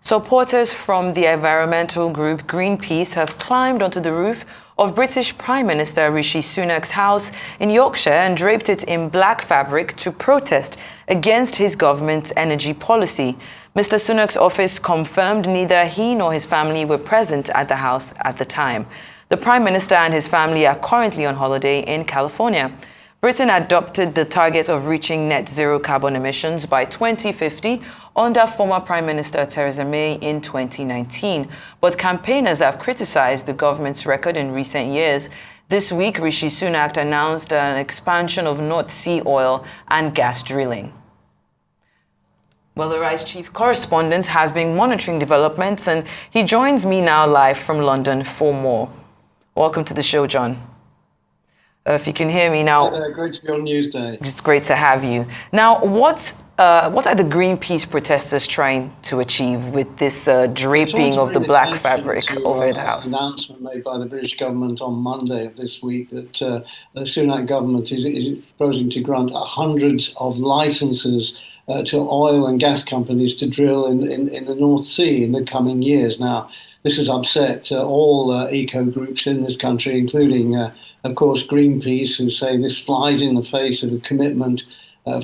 Supporters from the environmental group Greenpeace have climbed onto the roof of British Prime Minister Rishi Sunak's house in Yorkshire and draped it in black fabric to protest against his government's energy policy. Mr. Sunak's office confirmed neither he nor his family were present at the house at the time. The Prime Minister and his family are currently on holiday in California. Britain adopted the target of reaching net zero carbon emissions by 2050 under former Prime Minister Theresa May in 2019. But campaigners have criticized the government's record in recent years. This week, Rishi Sunak announced an expansion of North Sea oil and gas drilling. Well, the Rise chief correspondent has been monitoring developments, and he joins me now live from London for more. Welcome to the show, John. If you can hear me now. Hi there, great to be on Newsday. It's great to have you. Now, what are the Greenpeace protesters trying to achieve with this draping of the black fabric over the house? An announcement made by the British government on Monday of this week that the Sunak government is proposing to grant hundreds of licenses to oil and gas companies to drill in the North Sea in the coming years. Now, this has upset all eco groups in this country, including of course, Greenpeace, who say this flies in the face of a commitment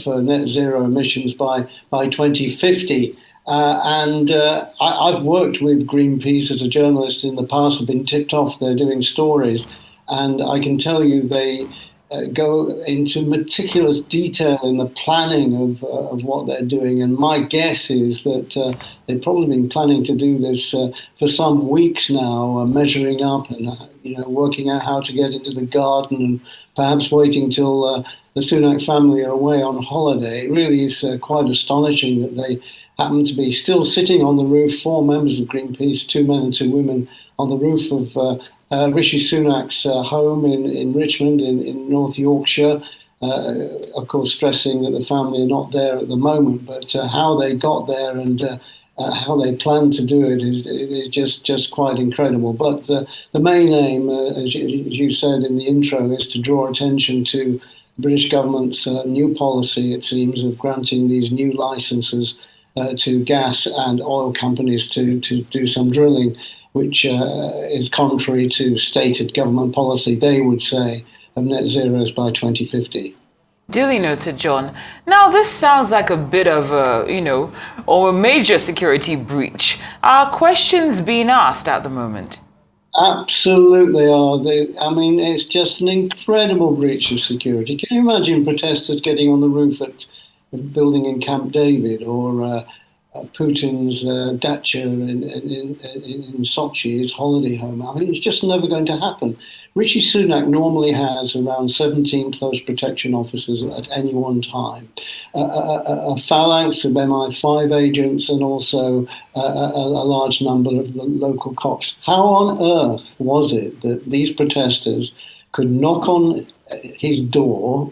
for net zero emissions by 2050. I've worked with Greenpeace as a journalist in the past. I've been tipped off they're doing stories. And I can tell you they go into meticulous detail in the planning of what they're doing. And my guess is that they've probably been planning to do this for some weeks now, measuring up and working out how to get into the garden and perhaps waiting till the Sunak family are away on holiday. It really is quite astonishing that they happen to be still sitting on the roof, 4 members of Greenpeace, 2 men and 2 women, on the roof of Rishi Sunak's home in Richmond in North Yorkshire, of course stressing that the family are not there at the moment, but how they got there and how they plan to do it is just quite incredible. But the main aim, as you said in the intro, is to draw attention to the British government's new policy, it seems, of granting these new licenses to gas and oil companies to do some drilling, which is contrary to stated government policy, they would say, of net zeros by 2050. Duly noted, John. Now, this sounds like a bit of or a major security breach. Are questions being asked at the moment? Absolutely are. It's just an incredible breach of security. Can you imagine protesters getting on the roof at a building in Camp David, or Putin's dacha in Sochi, his holiday home? I mean, it's just never going to happen. Rishi Sunak normally has around 17 close protection officers at any one time, a phalanx of MI5 agents, and also a large number of local cops. How on earth was it that these protesters could knock on his door,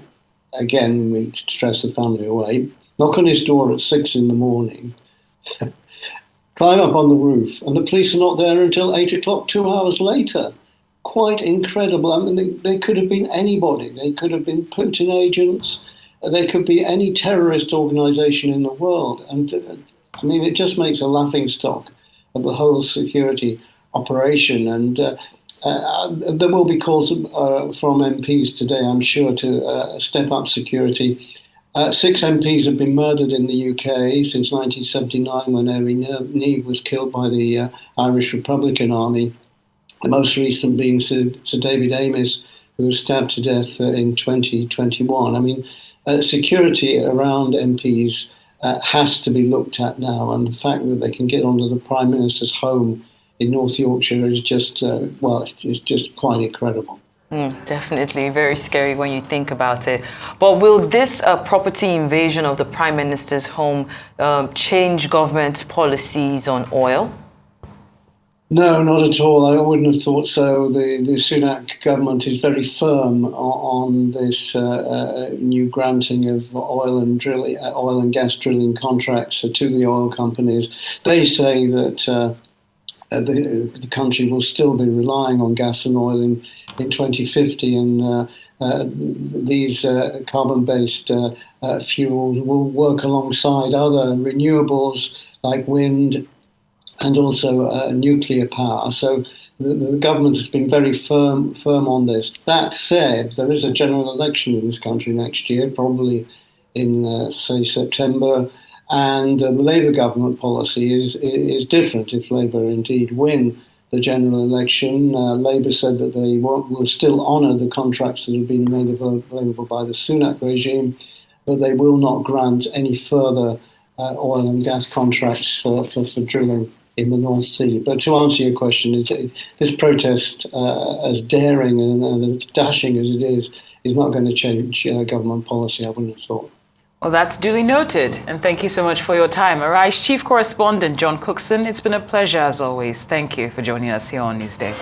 again, we stress the family away, knock on his door at 6 in the morning, climb up on the roof, and the police are not there until 8 o'clock, 2 hours later? Quite incredible. I mean, they could have been anybody. They could have been Putin agents. They could be any terrorist organization in the world. And it just makes a laughingstock of the whole security operation. And there will be calls from MPs today, I'm sure, to step up security. 6 MPs have been murdered in the UK since 1979, when Eri Neve was killed by the Irish Republican Army. The most recent being Sir David Amess, who was stabbed to death in 2021. I mean, security around MPs has to be looked at now, and the fact that they can get onto the Prime Minister's home in North Yorkshire is just, it's just quite incredible. Definitely very scary when you think about it. But will this property invasion of the Prime Minister's home change government policies on oil? No, not at all. I wouldn't have thought so. The Sunak government is very firm on this new granting of oil and gas drilling contracts to the oil companies. They say that the country will still be relying on gas and oil in 2050, and these carbon-based fuels will work alongside other renewables like wind, and also nuclear power. So the government has been very firm on this. That said, there is a general election in this country next year, probably in, say, September, and the Labour government policy is different if Labour indeed win the general election. Labour said that they will still honour the contracts that have been made available by the Sunak regime, but they will not grant any further oil and gas contracts for drilling in the North Sea. But to answer your question, this protest, as daring and as dashing as it is not going to change government policy, I wouldn't have thought. Well, that's duly noted. And thank you so much for your time. Arise Chief Correspondent John Cookson, it's been a pleasure as always. Thank you for joining us here on Newsday.